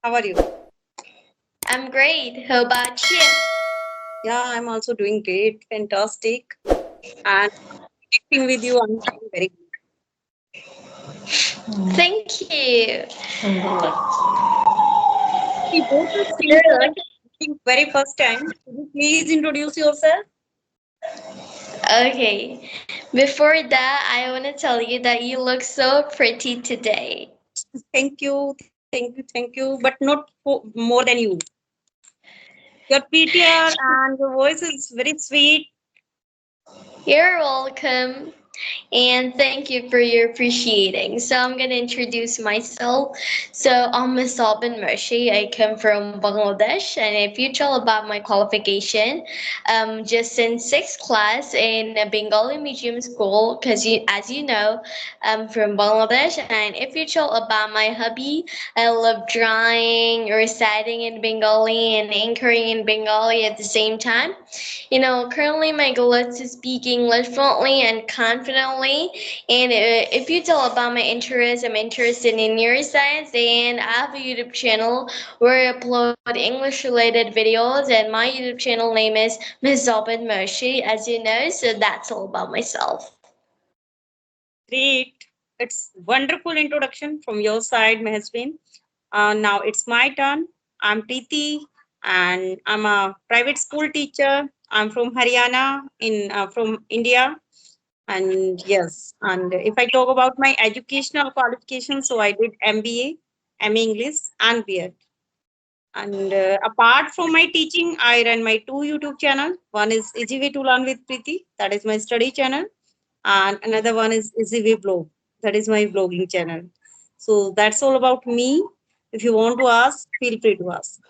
How are you? I'm great. How about you? Yeah, I'm also doing great, fantastic, and connecting with you. I'm feeling very good. Thank you. We both are You're strangers. looking I think very first time. Could you please introduce yourself? okay. Before that, I want to tell you that you look so pretty today. Thank you, but not more than you. You're prettier, and your voice is very sweet. You're welcome. And thank you for your appreciating. So I'm gonna introduce myself. So I'm Miss Albin Mershi. I come from Bangladesh, and if you tell about my qualification, just in sixth class in a Bengali medium school, because as you know, I'm from Bangladesh. And if you tell about my hobby, I love drawing, reciting in Bengali, and anchoring in Bengali at the same time. Currently my goal is to speak English fluently and confidently. And if you tell about my interest, I'm interested in neuroscience, and I have a YouTube channel where I upload English-related videos. And my YouTube channel name is Ms. Zalbin Moshi, as you know. So that's all about myself. Great. It's wonderful introduction from your side, Mehsbin. Now it's my turn. I'm Preeti, and I'm a private school teacher. I'm from Haryana, in from India, and yes. And if I talk about my educational qualifications, so I did MBA, MA English, and B.Ed. And apart from my teaching, I run my two YouTube channel. One is Easy Way to Learn with Preeti, that is my study channel, and another one is Easy Way Blog, that is my blogging channel. So that's all about me. If you want to ask, feel free to ask.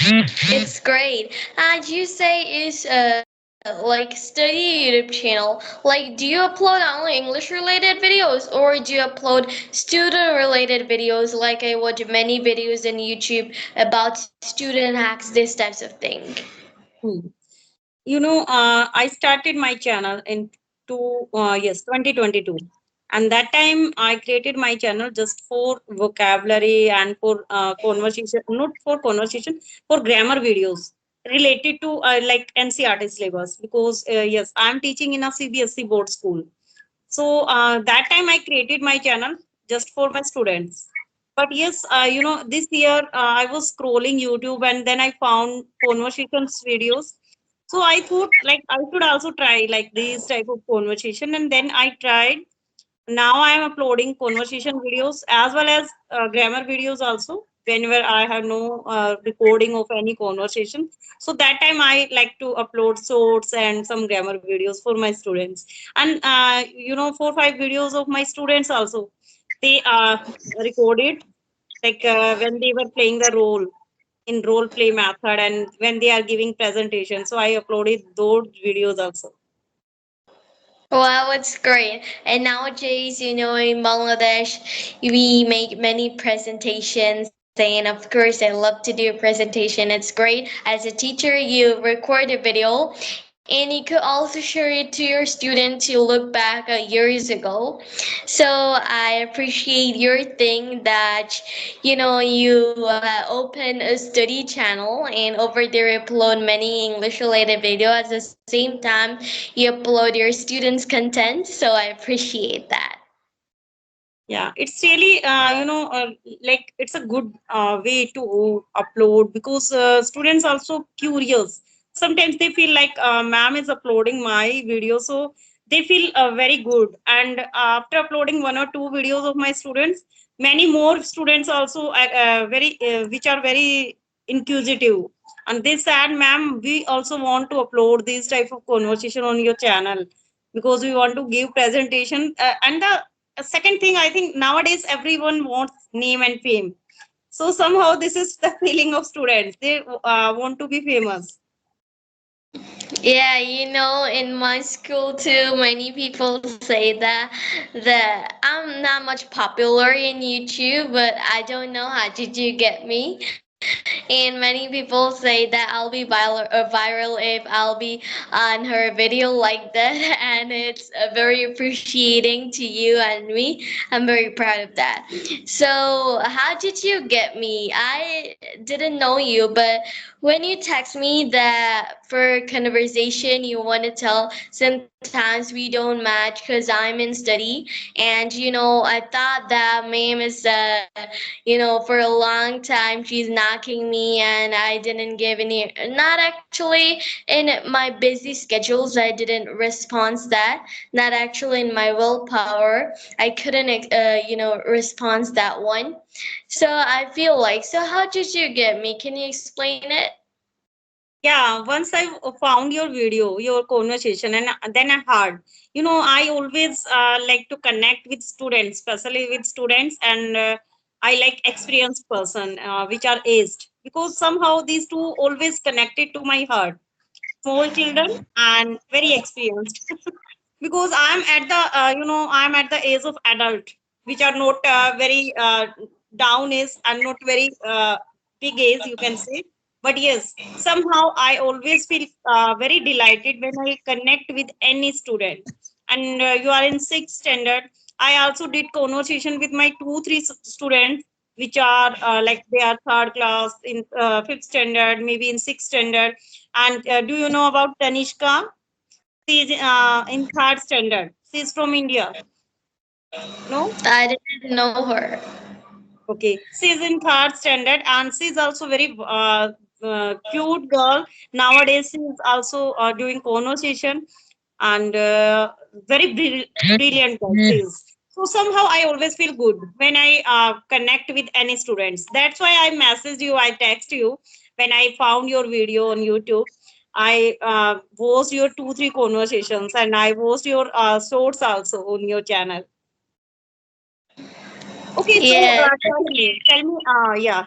It's great. And you say is like study YouTube channel. Like, do you upload only English related videos, or do you upload student related videos? Like I watch many videos on YouTube about student hacks, this types of thing. Hmm. I started my channel in 2022, and that time I created my channel just for vocabulary and for conversation, not for conversation, for grammar videos related to like NCERT syllabus, because yes, I'm teaching in a CBSE board school. So that time I created my channel just for my students. But yes, this year I was scrolling YouTube, and then I found conversations videos. So I thought like I should also try like these type of conversation, and then I tried. Now I am uploading conversation videos as well as grammar videos also whenever I have no recording of any conversation. So that time I like to upload shorts and some grammar videos for my students. And 4 5 videos of my students also, they recorded like when they were playing the role in role play method, and when they are giving presentation. So I uploaded those videos also. Wow, it's great. And nowadays, in Bangladesh, we make many presentations. And of course, I love to do a presentation. It's great. As a teacher, you record a video and you could also share it to your student to look back years ago. So I appreciate your thing that, you open a study channel and over there upload many English related videos. At the same time, you upload your students' content. So I appreciate that. Yeah, it's really like it's a good way to upload, because students also curious. Sometimes they feel like ma'am is uploading my video, so they feel very good. And after uploading one or two videos of my students, many more students also very which are very inquisitive, and they said, "Ma'am, we also want to upload this type of conversation on your channel, because we want to give presentation." And the second thing, I think nowadays everyone wants name and fame. So somehow this is the feeling of students. They want to be famous. Yeah, in my school too, many people say that I'm not much popular in YouTube, but I don't know how did you get me. And many people say that I'll be viral if I'll be on her video like that. And it's very appreciating to you and me. I'm very proud of that. So, how did you get me? I didn't know you, but when you text me that for conversation you want to tell, sometimes we don't match because I'm in study, and I thought that ma'am is for a long time she's knocking me, and I didn't give any, not actually in my busy schedules I didn't respond that, not actually in my willpower I couldn't respond that one. So I feel like, so how did you get me? Can you explain it? Yeah, once I found your video, your conversation, and then I heard, I always like to connect with students, especially with students, and I like experienced person, which are aged, because somehow these two always connected to my heart. Small children and very experienced. Because I'm at the age of adult, which are not very down age and not very big age, you can say. But yes, somehow I always feel very delighted when I connect with any student. And you are in sixth standard. I also did conversation with my two three students, which are like they are third class in fifth standard, maybe in sixth standard. And do you know about Tanishka? She's in third standard. She's from India. No? I didn't know her. Okay. She's in third standard and she's also very cute girl. Nowadays, she's also doing conversation and very brilliant girl she is. So somehow I always feel good when I connect with any students. That's why I messaged you, I text you when I found your video on YouTube. I watched your two, three conversations and I watched your shorts also on your channel. Okay, so Yes.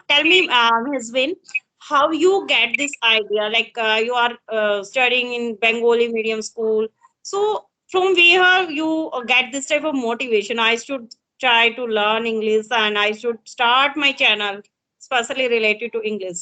tell me, Hezbin, how you get this idea? Like you are studying in Bengali medium school, so from where you get this type of motivation? I should try to learn English and I should start my channel, especially related to English.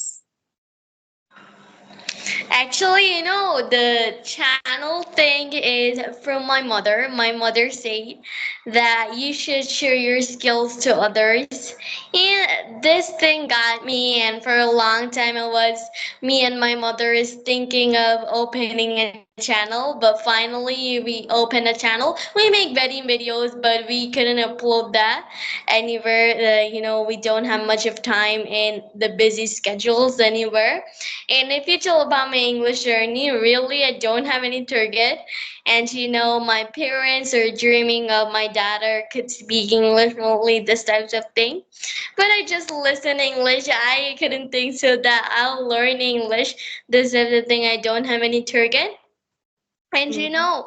Actually, the channel thing is from my mother. My mother said that you should share your skills to others. And this thing got me, and for a long time it was me and my mother is thinking of opening a channel, but finally we opened a channel. We make wedding videos, but we couldn't upload that anywhere. We don't have much of time in the busy schedules anywhere. And if you tell about my English journey, really, I don't have any target. And my parents are dreaming of my daughter could speak English fluently, this types of thing. But I just listen English. I couldn't think so that I'll learn English. This is the thing. I don't have any target. And Mhm.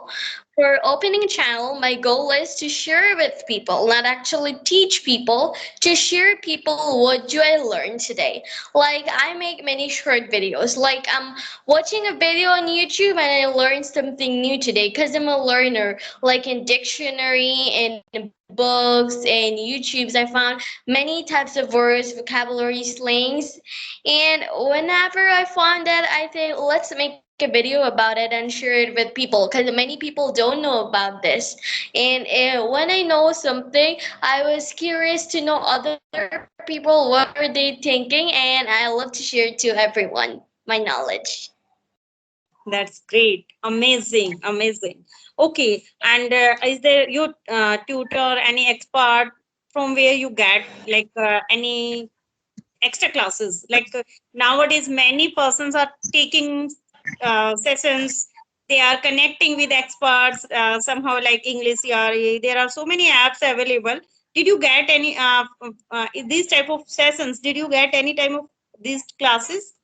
for opening a channel, my goal is to share with people, not actually teach people, to share people what do I learn today. Like I make many short videos. Like I'm watching a video on YouTube and I learned something new today because I'm a learner. Like in dictionary and books and YouTubes, I found many types of words, vocabulary, slangs. And whenever I found that, I think let's make a video about it and share it with people because many people don't know about this. And when I know something, I was curious to know other people what are they thinking, and I love to share to everyone my knowledge. That's great. Amazing. Amazing. Okay. And is there your tutor, any expert from where you get like any extra classes? Like nowadays, many persons are taking sessions. They are connecting with experts somehow, like English CRE. There are so many apps available. Did you get any these type of sessions? Did you get any time of these classes?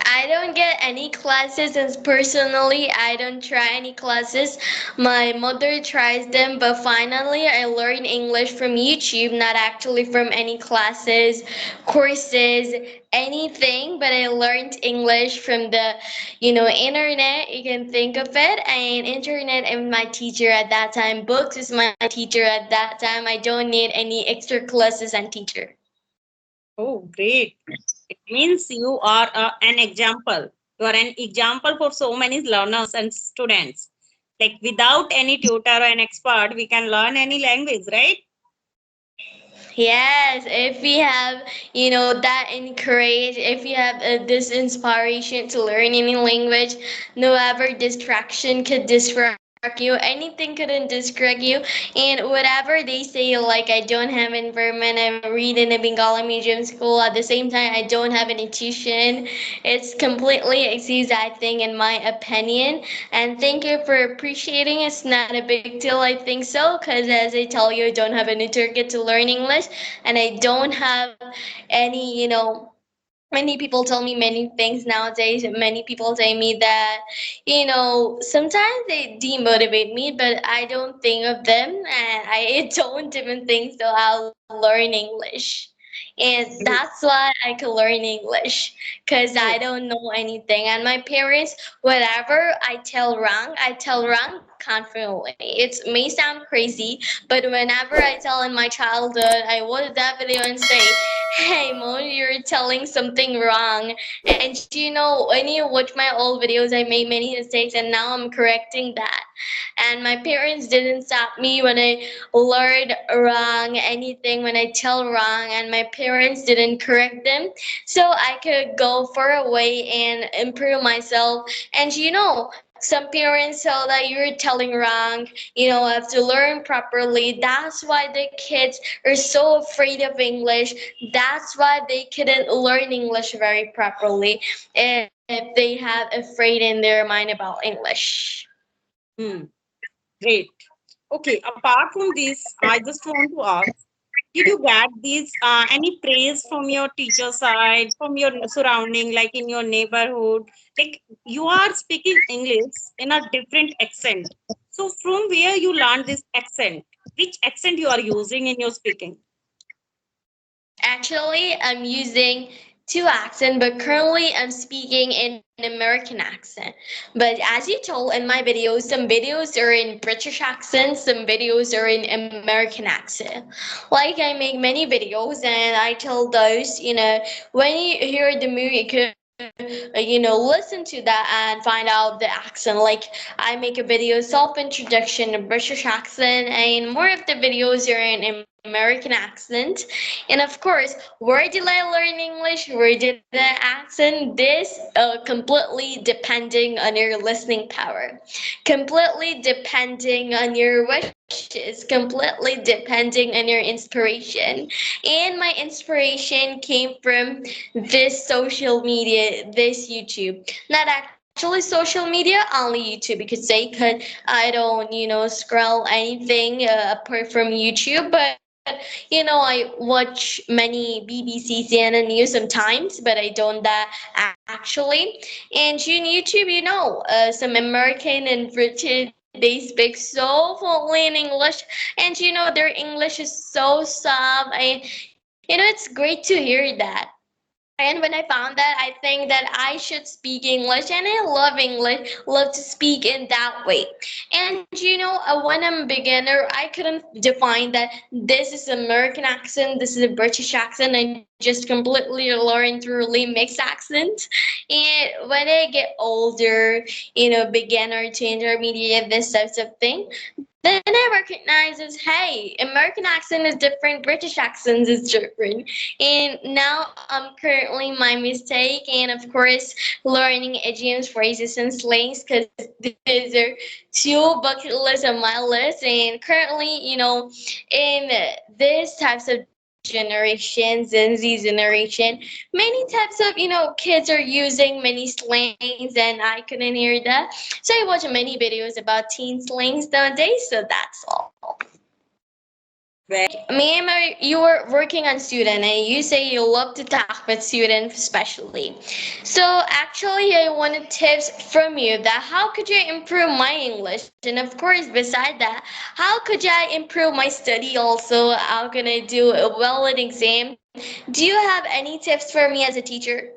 I don't get any classes, and personally, I don't try any classes. My mother tries them, but finally, I learned English from YouTube, not actually from any classes, courses, anything. But I learned English from the, internet. You can think of it, and internet is my teacher at that time. Books is my teacher at that time. I don't need any extra classes and teacher. Oh, great. It means you are an example. You are an example for so many learners and students. Like without any tutor or an expert, we can learn any language, right? Yes, if we have, that encourage, if you have this inspiration to learn any language, no ever distraction could distract you, anything couldn't distract you, and whatever they say, like I don't have environment, I read in a Bengali medium school, at the same time I don't have any tuition. It's completely exceeds, I think, in my opinion. And thank you for appreciating. It's not a big deal, I think so, because as I tell you, I don't have any target to learn English, and I don't have any, many people tell me many things nowadays. Many people tell me that, sometimes they demotivate me, but I don't think of them, and I don't even think so. I'll learn English. And that's Great. why I can learn English, because I Oh, don't know anything. And my parents, whatever I tell wrong confidently. It may sound crazy, but whenever I tell in my childhood, I watch that video and say, "Hey, Mo, you're telling something wrong." And when you watch my old videos, I made many mistakes, and now I'm correcting that. And my parents didn't stop me when I learned wrong anything, when I tell wrong, and my parents didn't correct them, so I could go far away and improve myself. And some parents tell that you're telling wrong, have to learn properly. That's why the kids are so afraid of English. That's why they couldn't learn English very properly if they have afraid in their mind about English. hmm, great. Okay, apart from this, I just want to ask, did you get these any praise from your teacher side, from your surrounding, like in your neighborhood? Like you are speaking English in a different accent. So from where you learned this accent? Which accent you are using in your speaking? Actually, I'm using two accents, but currently I'm speaking in American accent. But as you told in my videos, some videos are in British accent, some videos are in American accent. Like I make many videos and I tell those, when you hear the movie, you could, listen to that and find out the accent. Like I make a video self-introduction in British accent, and more of the videos are in American accent. And of course, where did I learn English? Where did I accent? This completely depending on your listening power, completely depending on your wishes, completely depending on your inspiration. And my inspiration came from this social media, this YouTube. Not actually social media, only YouTube, because I don't, scroll anything apart from YouTube. But I watch many BBC, CNN news sometimes, but I don't that actually. And on YouTube, some American and British, they speak so fluently in English, and their English is so soft. It's great to hear that. And when I found that, I think that I should speak English, and I love English, love to speak in that way. And when I'm a beginner, I couldn't define that this is American accent, this is a British accent. I just completely learned through really mixed accent. And when I get older, beginner to intermediate, this types of thing, then I recognize as, hey, American accent is different, British accent is different. And now I'm currently my mistake, and of course, learning idioms, phrases, and slangs, because these are two bucket lists on my list. And currently, in these types of generations, Gen Z generation, many types of kids are using many slangs, and I couldn't hear that. So I watch many videos about teen slangs nowadays. So that's all. Where Like ma'am, you were working on student, and you say you love to talk with students especially. So actually, I wanted tips from you that how could you improve my English, and of course, beside that, how could I improve my study also? How can I do a well in exam? Do you have any tips for me as a teacher?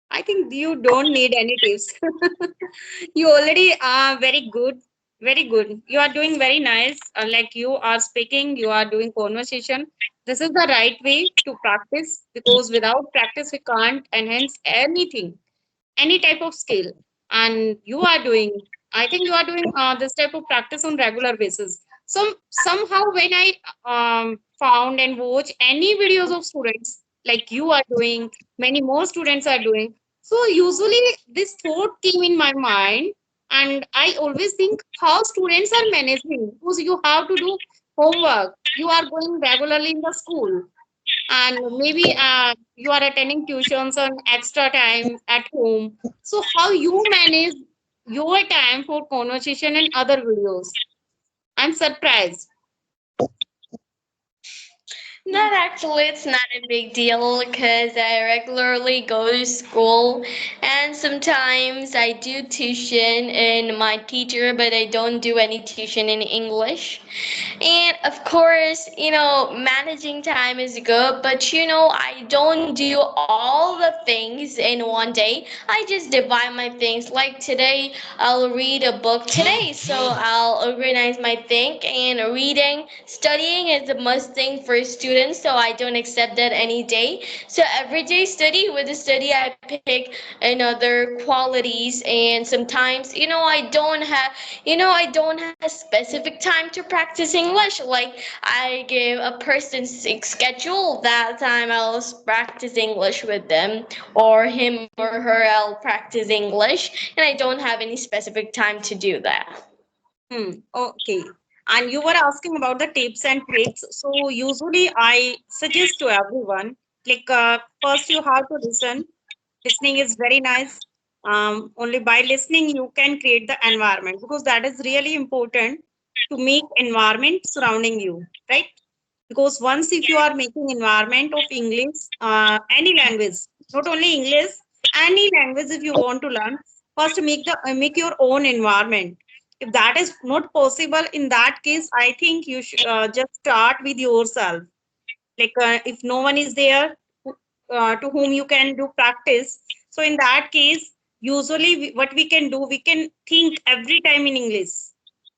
I think you don't need any tips. You already are very good. Very good. You are doing very nice. Like you are speaking, you are doing conversation. This is the right way to practice because without practice, we can't enhance anything, any type of skill. And you are doing, I think you are doing this type of practice on regular basis. Somehow when I found and watch any videos of students like you are doing, many more students are doing, so usually this thought came in my mind, and I always think how students are managing, because you have to do homework, you are going regularly in the school, and maybe you are attending tuitions on extra time at home. So how you manage your time for conversation and other videos? I'm surprised. Not actually, it's not a big deal because I regularly go to school and sometimes I do tuition in my teacher, but I don't do any tuition in English. And of course, managing time is good, but I don't do all the things in one day. I just divide my things. Like today, I'll read a book today, so I'll organize my thing. And reading, studying is a must thing for students, so I don't accept that any day. So every day study, with the study I pick another qualities, and sometimes I don't have specific time to practice English. Like I give a person schedule that time I'll practice English with them, or him or her I'll practice English, and I don't have any specific time to do that. Okay. And you were asking about the tips and tricks. So usually I suggest to everyone, like first you have to listen. Listening is very nice. Only by listening you can create the environment, because that is really important to make environment surrounding you, right? Because once if you are making environment of English, any language, not only English, any language if you want to learn, first make your own environment. If that is not possible, in that case I think you should just start with yourself. Like if no one is there to whom you can do practice, so in that case usually what we can do, we can think every time in English,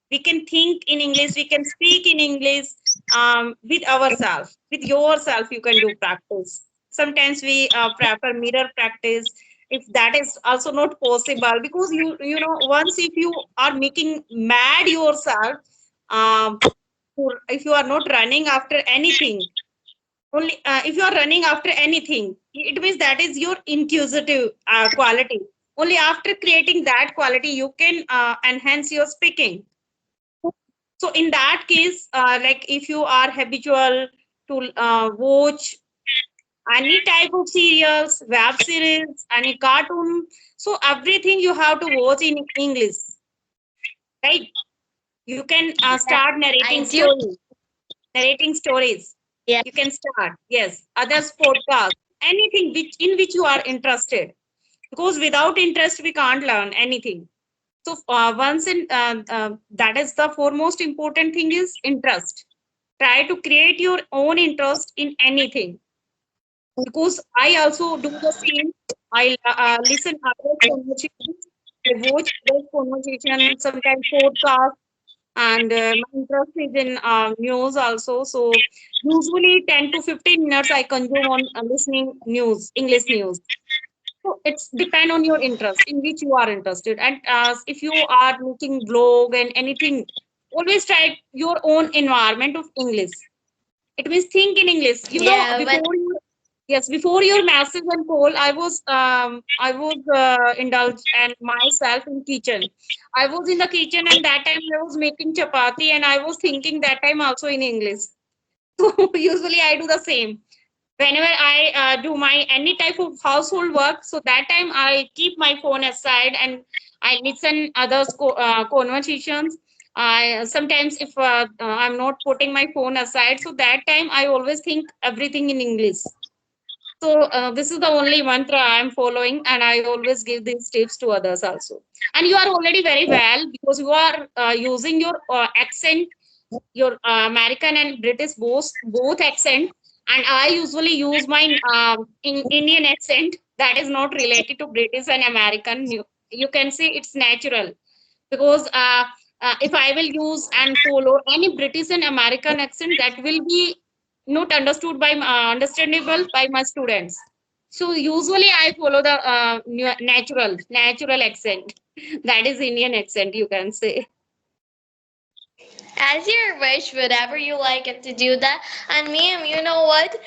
we can think in English, we can speak in English, with ourselves, with yourself you can do practice. Sometimes we prefer mirror practice if that is also not possible, because once if you are making mad yourself, um, if you are not running after anything, only if you are running after anything, it means that is your inquisitive quality. Only after creating that quality you can enhance your speaking. So in that case, like if you are habitual to watch any type of serials, web series, any cartoon, so everything you have to watch in English, right? You can start I narrating do. stories, narrating stories. Yeah. You can start, yes, others podcast, anything which you are interested. Because without interest, we can't learn anything. So once in that is the foremost important thing is interest. Try to create your own interest in anything, because I also do the same. I listen others conversations, I watch others conversation, sometimes podcast, and my interest is in news also. So usually 10 to 15 minutes I consume on listening news, English news. So it's depend on your interest in which you are interested. And if you are making blog and anything, always try your own environment of English. It means think in English. Yeah, when Yes, before your message and call, I was indulged and myself in kitchen. I was in the kitchen and that time I was making chapati and I was thinking that time also in English. So usually I do the same whenever I do my any type of household work. So that time I keep my phone aside and I listen others conversations. I sometimes if I'm not putting my phone aside, so that time I always think everything in English. So this is the only mantra I am following, and I always give these tips to others also. And you are already very well, because you are using your accent, your American and British both accent, and I usually use my Indian accent that is not related to British and American. You can say it's natural, because if I will use and follow any British and American accent, that will be not understood by understandable by my students. So usually I follow the natural accent. That is Indian accent, you can say. As your wish, whatever you like it to do that. And ma'am, you know what?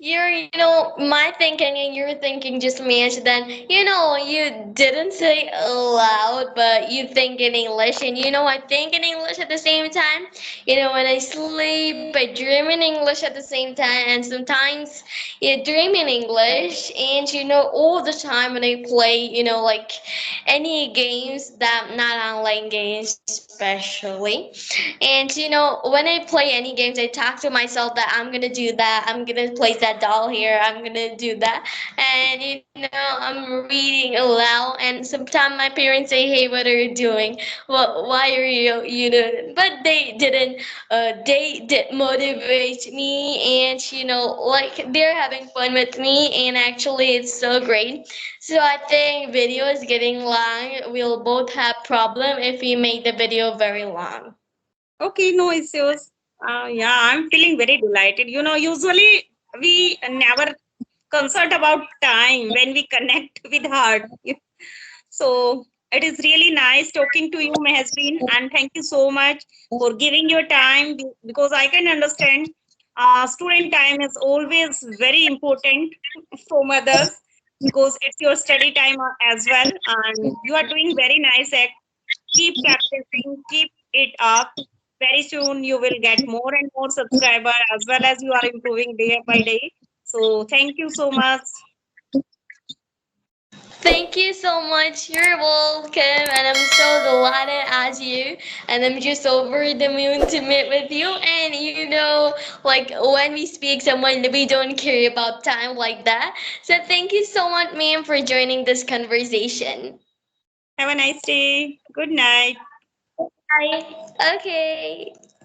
My thinking and your thinking just match. Then, you didn't say aloud, but you think in English. And I think in English at the same time. When I sleep, I dream in English at the same time. And sometimes you dream in English. And, all the time when I play, like any games that not online games, especially. And when I play any games, I talk to myself that I'm gonna do that. I'm gonna place that doll here. I'm gonna do that. And I'm reading aloud. And sometimes my parents say, "Hey, what are you doing? Why are you doing it?" But they didn't. They did motivate me, and like they're having fun with me. And actually, it's so great. So I think video is getting long. We'll both have problem if we make the video very long. Okay, no issues. Yeah, I'm feeling very delighted. Usually we never concerned about time when we connect with heart. So it is really nice talking to you, Mehesreen, and thank you so much for giving your time because I can understand student time is always very important for mothers because it's your study time as well, and you are doing very nice act. Keep practicing, keep it up. Very soon you will get more and more subscriber as well as you are improving day by day. So thank you so much. Thank you so much. You're welcome, and I'm so delighted as you. And I'm just over the moon to meet with you. And like when we speak, someone we don't care about time like that. So thank you so much, ma'am, for joining this conversation. Have a nice day. Good night. Bye. Okay.